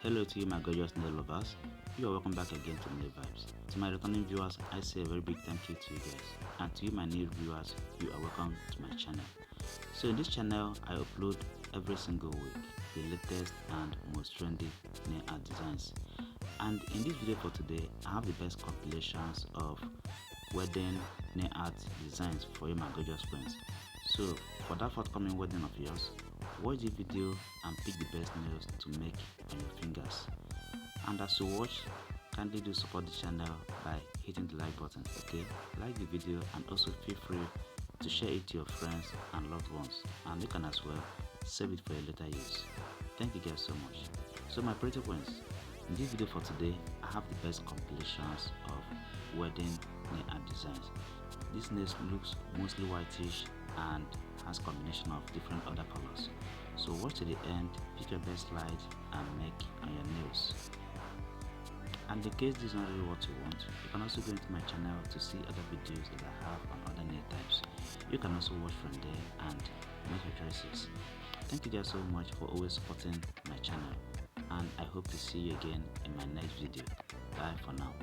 Hello to you, my gorgeous nail lovers. You are welcome back again to Nail Vibes. To my returning viewers, I say a very big thank you to you guys. And to you, my new viewers, you are welcome to my channel. So in this channel, I upload every single week the latest and most trendy nail art designs. And in this video for today, I have the best compilations of wedding nail art designs for you, my gorgeous friends. So for that forthcoming wedding of yours, watch the video and pick the best nails to make on your fingers. And as you watch, kindly do support the channel by hitting the like button. Okay, like the video and also feel free to share it to your friends and loved ones, and you can as well save it for a later use. Thank you guys so much. So my pretty ones, in this video for today, I have the best compilations of wedding nail art designs. This nail looks mostly whitish and has combination of different other colors. So watch to the end, pick your best light and make on your nails. And in case this is not really what you want, you can also go into my channel to see other videos that I have on other nail types. You can also watch from there and make your choices. Thank you guys so much for always supporting my channel, and I hope to see you again in my next video. Bye for now.